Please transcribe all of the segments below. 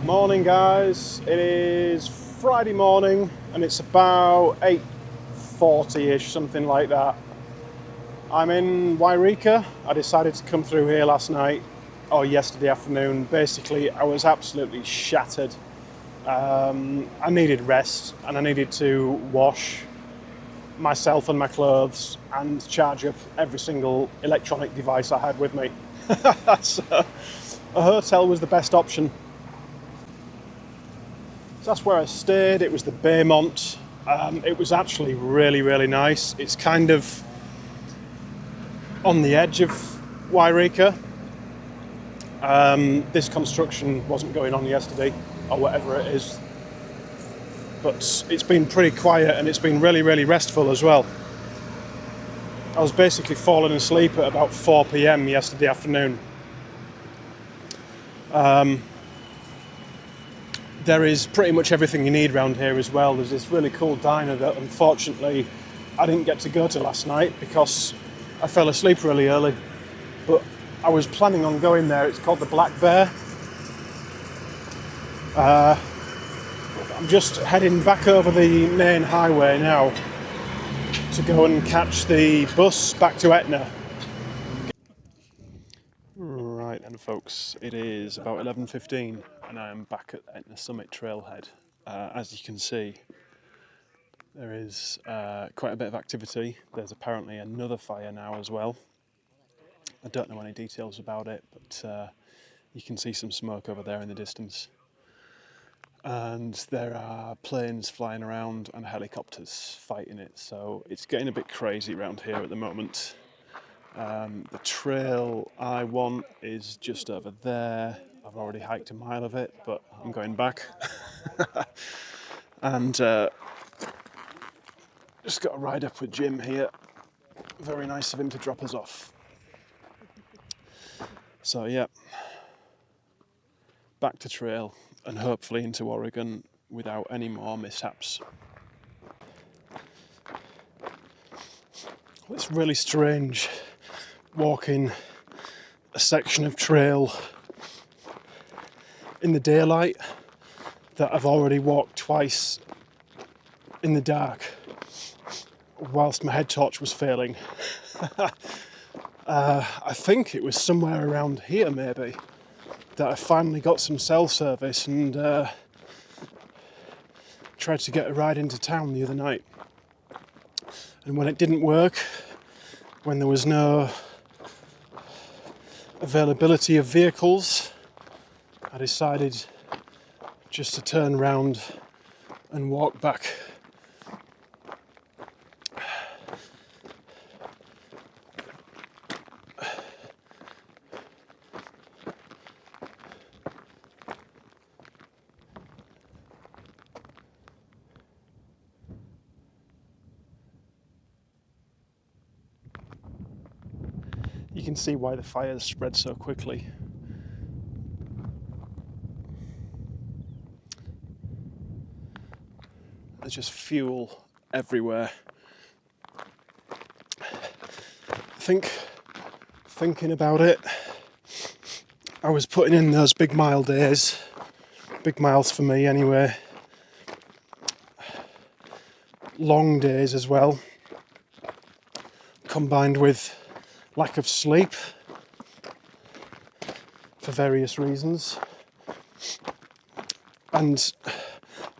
Morning guys, it is Friday morning and it's about 8:40ish, something like that. I'm in Wairika. I decided to come through here last night, or yesterday afternoon. Basically, I was absolutely shattered. I needed rest and I needed to wash myself and my clothes and charge up every single electronic device I had with me. So a hotel was the best option. So that's where I stayed. It was the Baymont. It was actually really nice. It's kind of on the edge of Wairika. This construction wasn't going on yesterday, or whatever it is. But it's been pretty quiet and it's been really restful as well. I was basically falling asleep at about 4 p.m. yesterday afternoon. There is pretty much everything you need around here as well. There's this really cool diner that unfortunately I didn't get to go to last night because I fell asleep really early. But I was planning on going there. It's called the Black Bear. I'm just heading back over the main highway now to go and catch the bus back to Etna. Right then folks, it is about 11:15 and I am back at Etna Summit Trailhead. As you can see, there is quite a bit of activity. There's apparently another fire now as well. I don't know any details about it, but you can see some smoke over there in the distance. And there are planes flying around and helicopters fighting it, so it's getting a bit crazy around here at the moment. The trail I want is just over there. I've already hiked a mile of it, but I'm going back. And just got a ride up with Jim here. Very nice of him to drop us off. So yeah, back to trail and hopefully into Oregon without any more mishaps. It's really strange walking a section of trail in the daylight that I've already walked twice in the dark whilst my head torch was failing. I think it was somewhere around here maybe that I finally got some cell service and tried to get a ride into town the other night. And when it didn't work, when there was no availability of vehicles, I decided just to turn around and walk back. You can see why the fires spread so quickly. There's just fuel everywhere. Thinking about it, I was putting in those big mile days, big miles for me anyway, long days as well, combined with lack of sleep for various reasons. And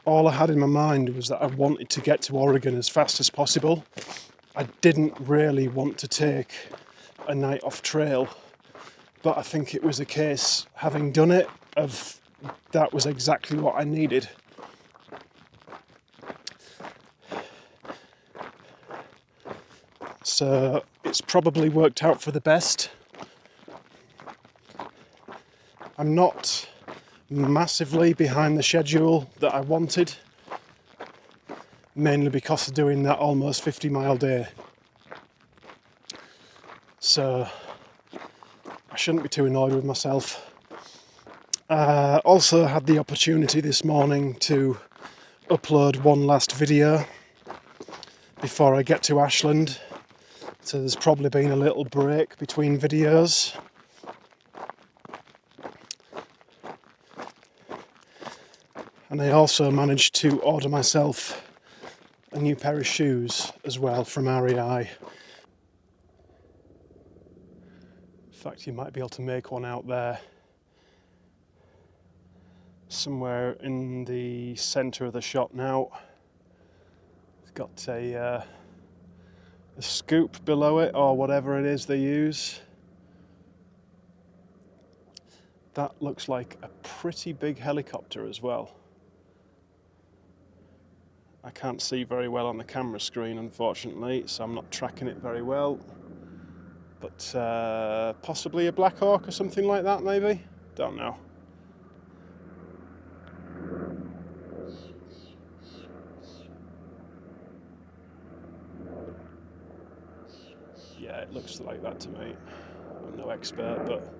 all I had in my mind was that I wanted to get to Oregon as fast as possible. I didn't really want to take a night off trail, but I think it was a case, having done it, of that was exactly what I needed. So it's probably worked out for the best. I'm not massively behind the schedule that I wanted, mainly because of doing that almost 50-mile day. So I shouldn't be too annoyed with myself. Also had the opportunity this morning to upload one last video before I get to Ashland. So there's probably been a little break between videos. And I also managed to order myself a new pair of shoes as well from REI. In fact, you might be able to make one out there somewhere in the centre of the shop now. It's got a scoop below it, or whatever it is they use. That looks like a pretty big helicopter as well. I can't see very well on the camera screen, unfortunately, so I'm not tracking it very well. But possibly a Black Hawk or something like that, maybe? Don't know. Yeah, it looks like that to me. I'm no expert, but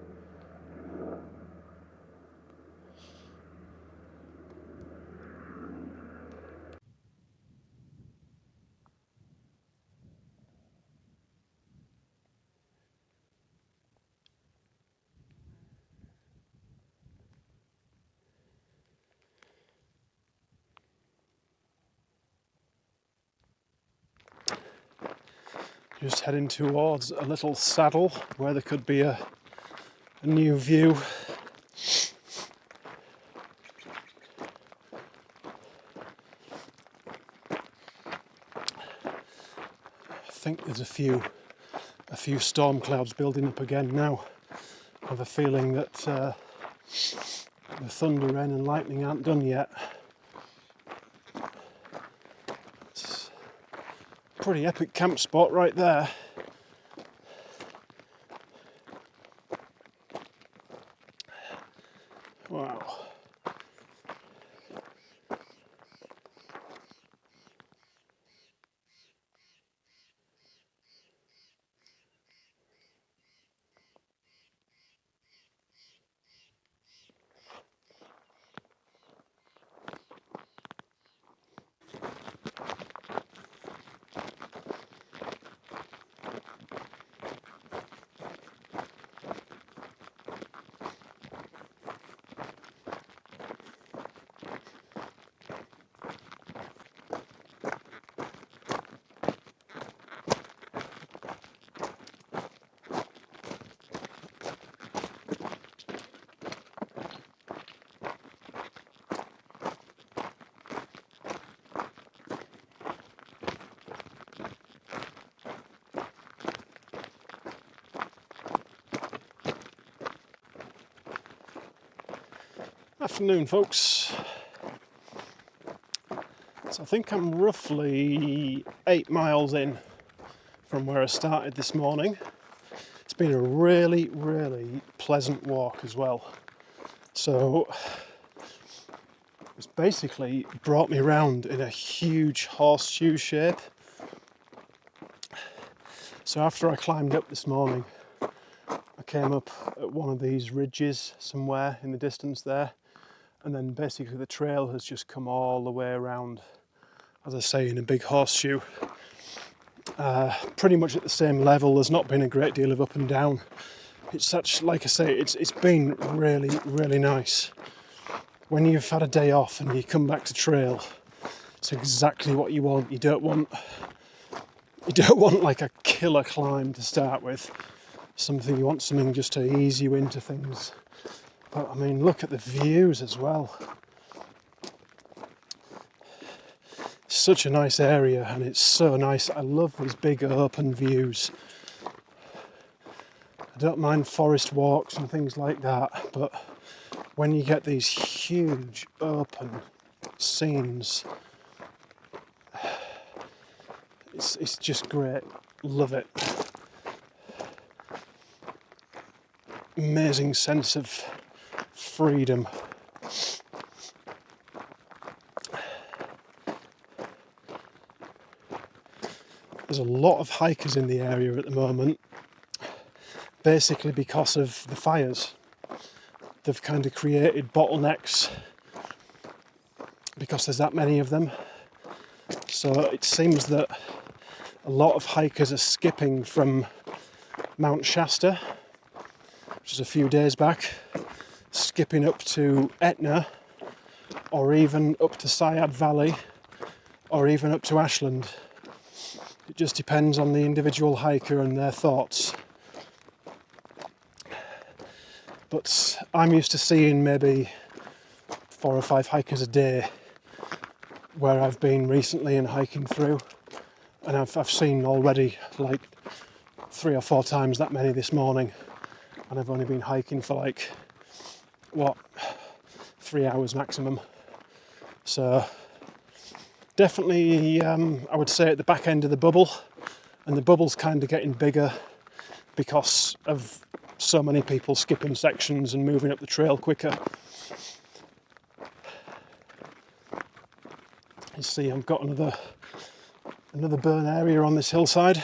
just heading towards a little saddle where there could be a new view. I think there's a few storm clouds building up again now. I have a feeling that the thunder, rain and lightning aren't done yet. It's a pretty epic camp spot right there. Wow. Afternoon, folks. So I think I'm roughly 8 miles in from where I started this morning. It's been a really, really pleasant walk as well. So it's basically brought me around in a huge horseshoe shape. So after I climbed up this morning, I came up at one of these ridges somewhere in the distance there, and then basically the trail has just come all the way around, as I say, in a big horseshoe. Pretty much at the same level. There's not been a great deal of up and down. It's such, like I say, it's been really, really nice. When you've had a day off and you come back to trail, it's exactly what you want. You don't want like a killer climb to start with. You want something just to ease you into things. But I mean, look at the views as well. Such a nice area, and it's so nice. I love these big open views. I don't mind forest walks and things like that, but when you get these huge open scenes, it's just great. Love it. Amazing sense of freedom. There's a lot of hikers in the area at the moment, basically because of the fires. They've kind of created bottlenecks because there's that many of them. So it seems that a lot of hikers are skipping from Mount Shasta, which is a few days back, skipping up to Etna, or even up to Sayad Valley, or even up to Ashland. It just depends on the individual hiker and their thoughts. But I'm used to seeing maybe 4 or 5 hikers a day where I've been recently and hiking through, and I've seen already like 3 or 4 times that many this morning, and I've only been hiking for like 3 hours maximum. So definitely I would say at the back end of the bubble, and the bubble's kind of getting bigger because of so many people skipping sections and moving up the trail quicker. You see, I've got another burn area on this hillside.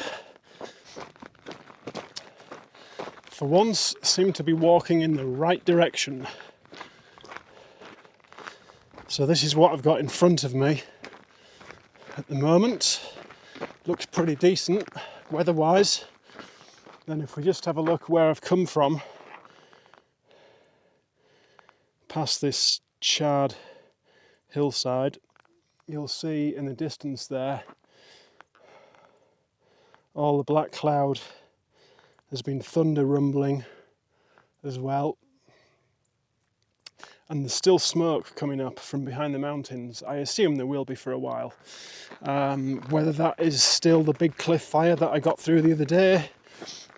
For once, seem to be walking in the right direction. So this is what I've got in front of me at the moment. Looks pretty decent weather-wise. Then if we just have a look where I've come from, past this charred hillside, you'll see in the distance there all the black cloud. There's been thunder rumbling as well, and there's still smoke coming up from behind the mountains. I assume there will be for a while. Whether that is still the big cliff fire that I got through the other day,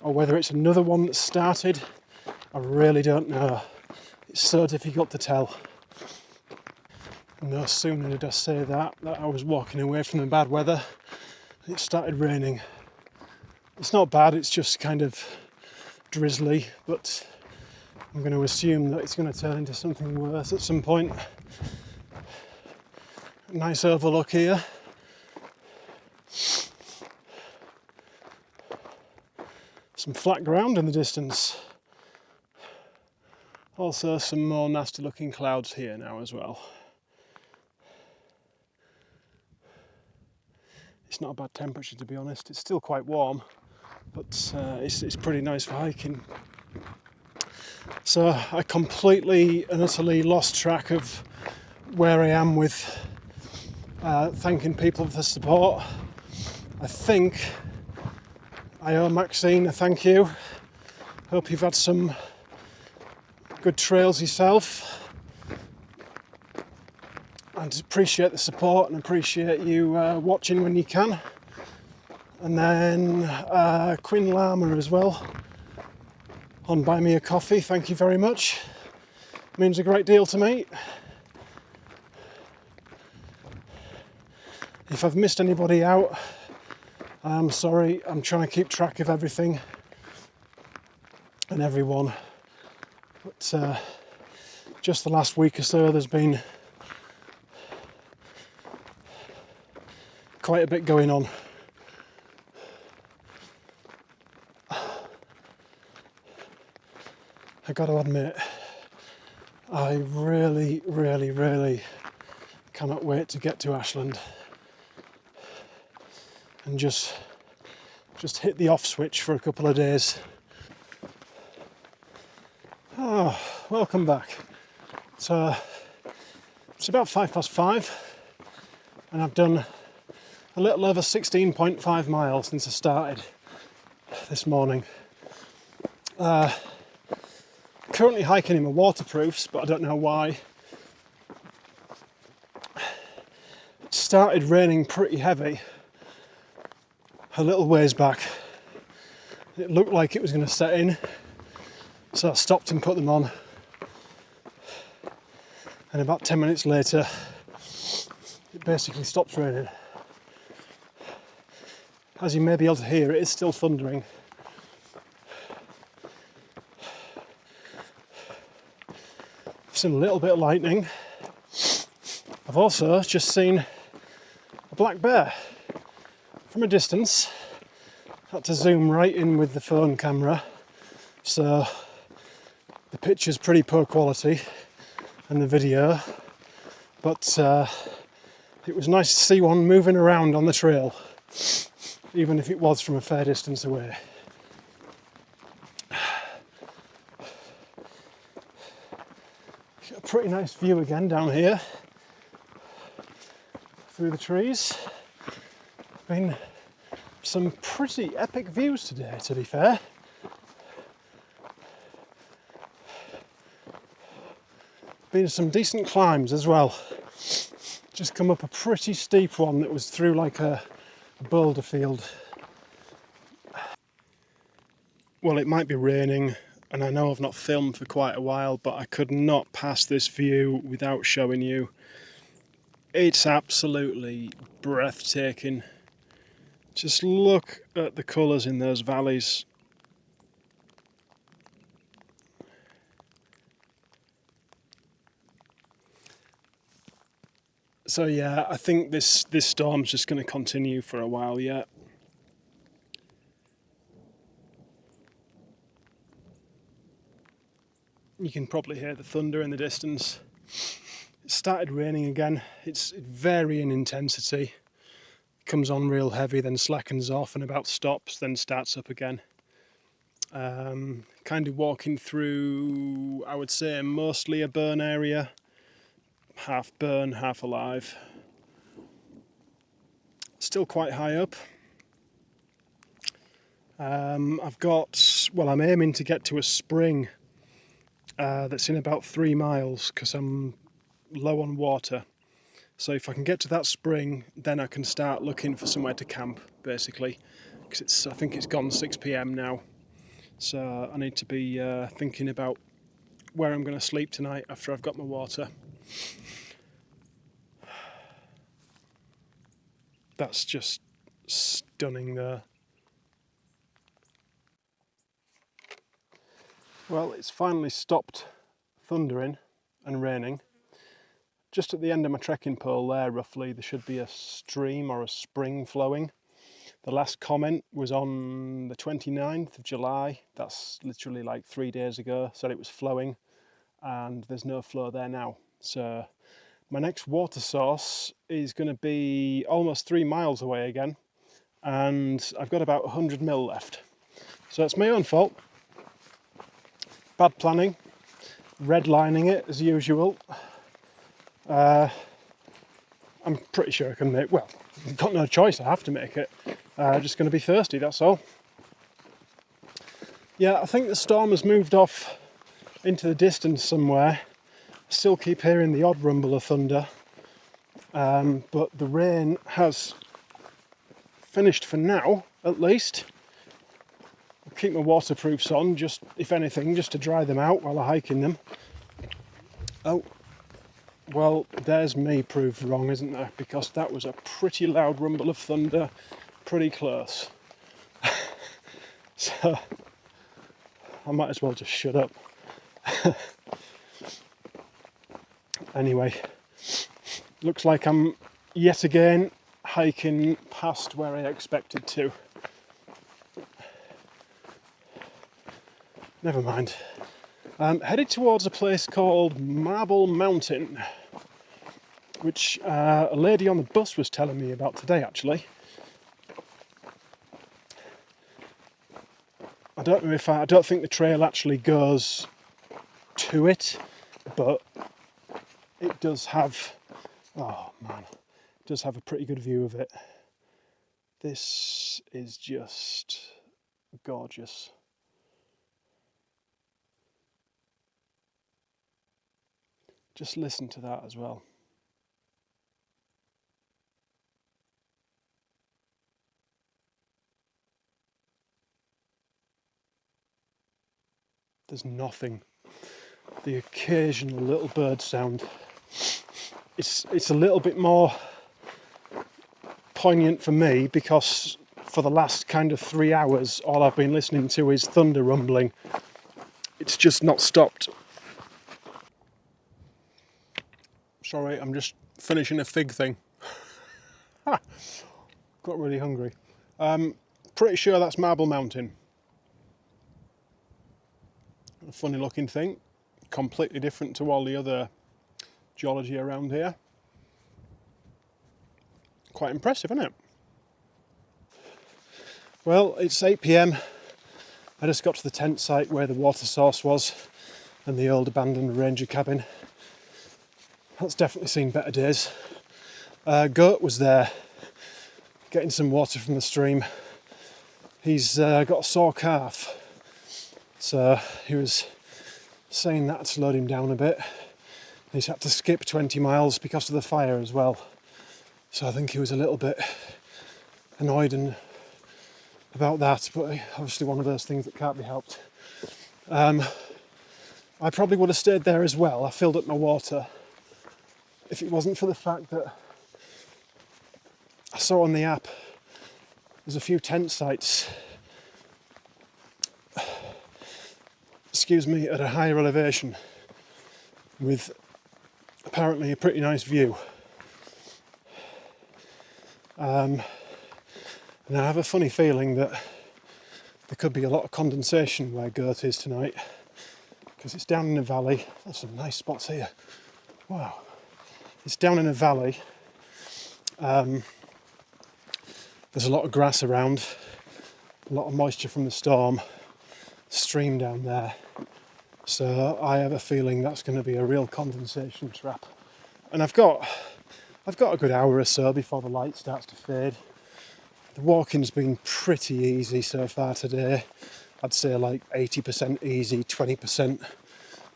or whether it's another one that started, I really don't know. It's so difficult to tell. No sooner did I say that I was walking away from the bad weather, it started raining. It's not bad, it's just kind of drizzly, but I'm going to assume that it's going to turn into something worse at some point. Nice overlook here. Some flat ground in the distance. Also some more nasty looking clouds here now as well. It's not a bad temperature, to be honest. It's still quite warm, but it's pretty nice for hiking. So I completely and utterly lost track of where I am with thanking people for the support. I think I owe Maxine a thank you. Hope you've had some good trails yourself. And appreciate the support and appreciate you watching when you can. And then Quinn Lama as well on Buy Me a Coffee, thank you very much. Means a great deal to me. If I've missed anybody out, I'm sorry. I'm trying to keep track of everything and everyone. But just the last week or so there's been quite a bit going on. I got to admit, I really, really, really cannot wait to get to Ashland and just hit the off switch for a couple of days. Oh, welcome back. So it's about 5:05 and I've done a little over 16.5 miles since I started this morning. Currently hiking in my waterproofs, but I don't know why. It started raining pretty heavy a little ways back. It looked like it was going to set in, so I stopped and put them on. And about 10 minutes later, it basically stopped raining. As you may be able to hear, it is still thundering. I've seen a little bit of lightning. I've also just seen a black bear from a distance. Had to zoom right in with the phone camera, so the picture's pretty poor quality and the video, but it was nice to see one moving around on the trail, even if it was from a fair distance away. pretty nice view again down here through the trees. Been some pretty epic views today, to be fair. Been some decent climbs as well. Just come up a pretty steep one that was through like a boulder field. Well, it might be raining, and I know I've not filmed for quite a while, but I could not pass this view without showing you. It's absolutely breathtaking. Just look at the colours in those valleys. So yeah, I think this storm's just going to continue for a while yet. You can probably hear the thunder in the distance. It started raining again. It's varying intensity. It comes on real heavy, then slackens off and about stops, then starts up again. Kind of walking through, I would say, mostly a burn area. Half burn, half alive. Still quite high up. I'm aiming to get to a spring that's in about 3 miles because I'm low on water. So if I can get to that spring, then I can start looking for somewhere to camp, basically. Because I think it's gone 6 p.m. now. So I need to be thinking about where I'm going to sleep tonight after I've got my water. That's just stunning there. Well, it's finally stopped thundering and raining. Just at the end of my trekking pole there, roughly, there should be a stream or a spring flowing. The last comment was on the 29th of July. That's literally like 3 days ago. Said it was flowing, and there's no flow there now. So my next water source is going to be almost 3 miles away again, and I've got about 100 mil left. So it's my own fault. Bad planning. Redlining it as usual. I'm pretty sure I can make, well, I've got no choice, I have to make it. Just going to be thirsty, that's all. Yeah, I think the storm has moved off into the distance somewhere. I still keep hearing the odd rumble of thunder. But the rain has finished for now, at least. I'll keep my waterproofs on, just if anything, just to dry them out while I'm hiking them. Oh. Well, there's me proved wrong, isn't there? Because that was a pretty loud rumble of thunder, pretty close. So, I might as well just shut up. Anyway, looks like I'm yet again hiking past where I expected to. Never mind. Headed towards a place called Marble Mountain, which a lady on the bus was telling me about today, actually. I don't think the trail actually goes to it, but it does have, oh man, it does have a pretty good view of it. This is just gorgeous. Just listen to that as well. There's nothing. The occasional little bird sound. It's a little bit more poignant for me because for the last kind of 3 hours, all I've been listening to is thunder rumbling. It's just not stopped. Sorry, I'm just finishing a fig thing. Got really hungry. Pretty sure that's Marble Mountain. A funny looking thing. Completely different to all the other geology around here. Quite impressive, isn't it? Well, it's 8 p.m. I just got to the tent site where the water source was and the old abandoned ranger cabin. That's definitely seen better days. Goat was there, getting some water from the stream. He's got a sore calf, so he was saying that slowed him down a bit. He's had to skip 20 miles because of the fire as well. So I think he was a little bit annoyed about that, but obviously one of those things that can't be helped. I probably would have stayed there as well. I filled up my water. If it wasn't for the fact that I saw on the app there's a few tent sites, at a higher elevation with apparently a pretty nice view. And I have a funny feeling that there could be a lot of condensation where Goat is tonight, because it's down in a valley. There's some nice spots here. Wow. It's down in a valley. There's a lot of grass around, a lot of moisture from the storm, stream down there. So I have a feeling that's going to be a real condensation trap. And I've got a good hour or so before the light starts to fade. The walking's been pretty easy so far today. I'd say like 80% easy, 20%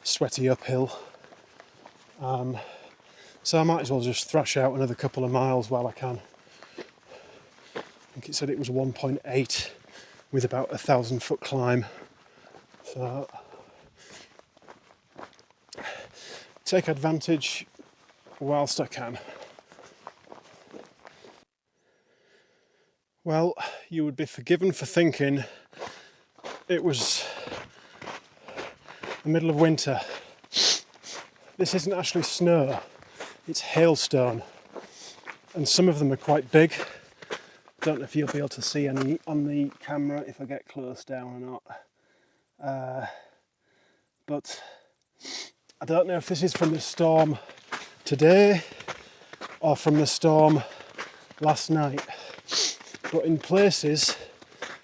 sweaty uphill. So I might as well just thrash out another couple of miles while I can. I think it said it was 1.8 with about 1,000-foot climb. So take advantage whilst I can. Well, you would be forgiven for thinking it was the middle of winter. This isn't actually snow, it's hailstone. And some of them are quite big. Don't know if you'll be able to see any on the camera if I get close down or not. But I don't know if this is from the storm today or from the storm last night. But in places,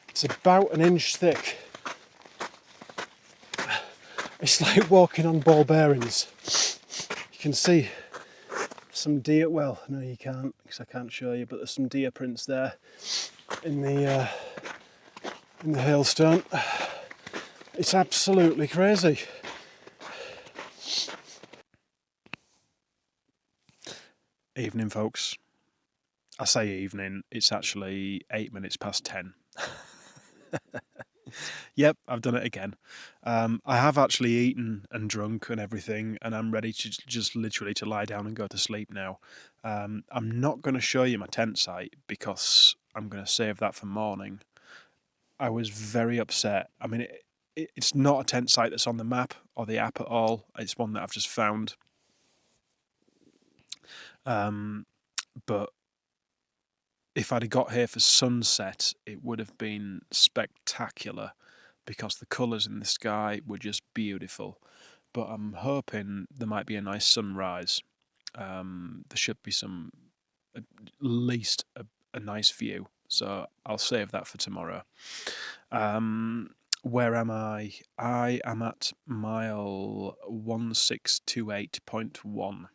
it's about an inch thick. It's like walking on ball bearings. You can see some deer, well, no you can't, because I can't show you, but there's some deer prints there in the hailstone. It's absolutely crazy. Evening, folks. I say evening, it's actually 8 minutes past 10. Yep, I've done it again. I have actually eaten and drunk and everything, and I'm ready to just literally to lie down and go to sleep now. I'm not going to show you my tent site because I'm going to save that for morning. I was very upset. I mean, it's not a tent site that's on the map or the app at all. It's one that I've just found. But if I'd have got here for sunset, it would have been spectacular because the colours in the sky were just beautiful. But I'm hoping there might be a nice sunrise. There should be at least a nice view. So I'll save that for tomorrow. Where am I? I am at mile 1628.1.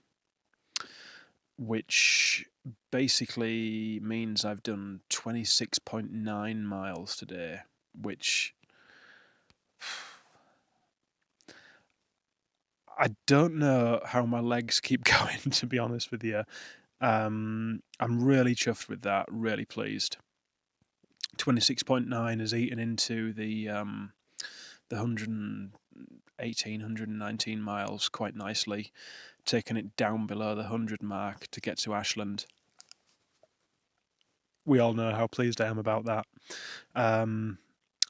which basically means I've done 26.9 miles today, which I don't know how my legs keep going, to be honest with you. I'm really chuffed with that, really pleased. 26.9 has eaten into the 118, 119 miles quite nicely, taking it down below the 100 mark to get to Ashland. We all know how pleased I am about that.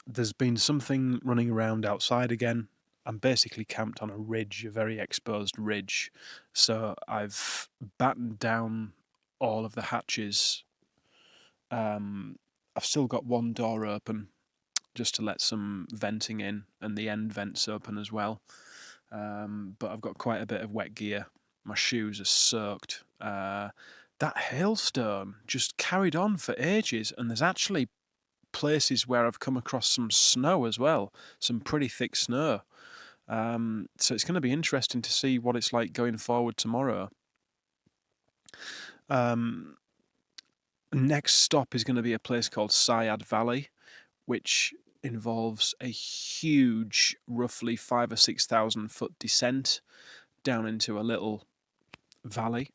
There's been something running around outside again. I'm basically camped on a ridge, a very exposed ridge. So I've battened down all of the hatches. I've still got one door open just to let some venting in, and the end vents open as well. But I've got quite a bit of wet gear. My shoes are soaked. That hailstone just carried on for ages, and there's actually places where I've come across some snow as well, some pretty thick snow. So it's going to be interesting to see what it's like going forward tomorrow. Next stop is going to be a place called Syad Valley, which involves a huge, roughly 5,000 or 6,000 foot descent down into a little valley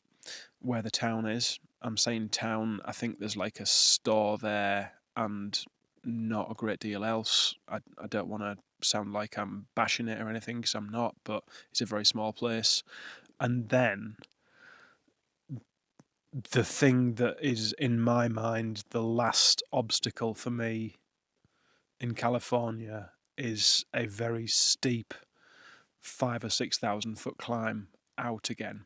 where the town is. I'm saying town, I think there's like a store there and not a great deal else. I don't want to sound like I'm bashing it or anything, because I'm not, but it's a very small place. And then the thing that is, in my mind, the last obstacle for me in California is a very steep 5,000 or 6,000 foot climb out again.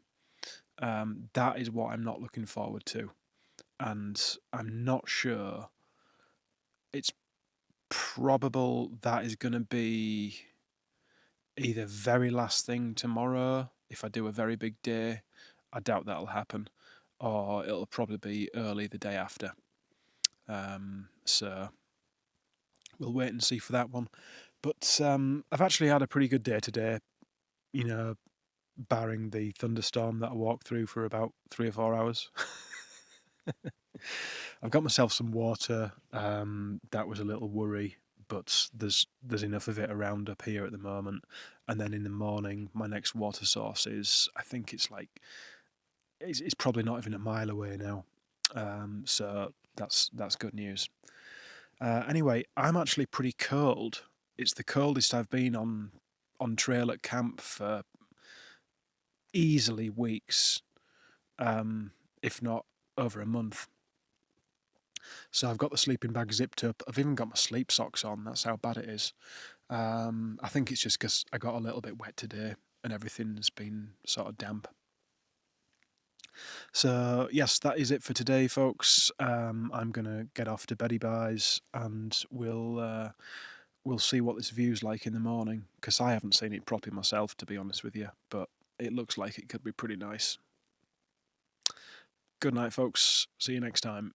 That is what I'm not looking forward to. And I'm not sure. It's probable that is going to be either very last thing tomorrow, if I do a very big day. I doubt that'll happen. Or it'll probably be early the day after. So we'll wait and see for that one. But I've actually had a pretty good day today, you know, barring the thunderstorm that I walked through for about 3 or 4 hours. I've got myself some water. That was a little worry, but there's enough of it around up here at the moment. And then in the morning, my next water source is, I think it's like, it's probably not even a mile away now. So that's good news. Anyway, I'm actually pretty cold. It's the coldest I've been on trail at camp for easily weeks, if not over a month. So I've got the sleeping bag zipped up. I've even got my sleep socks on. That's how bad it is. I think it's just because I got a little bit wet today and everything's been sort of damp. So yes, that is it for today, folks. I'm gonna get off to beddy byes, and we'll see what this view's like in the morning, because I haven't seen it properly myself, to be honest with you, but it looks like it could be pretty nice. Good night, folks. See you next time.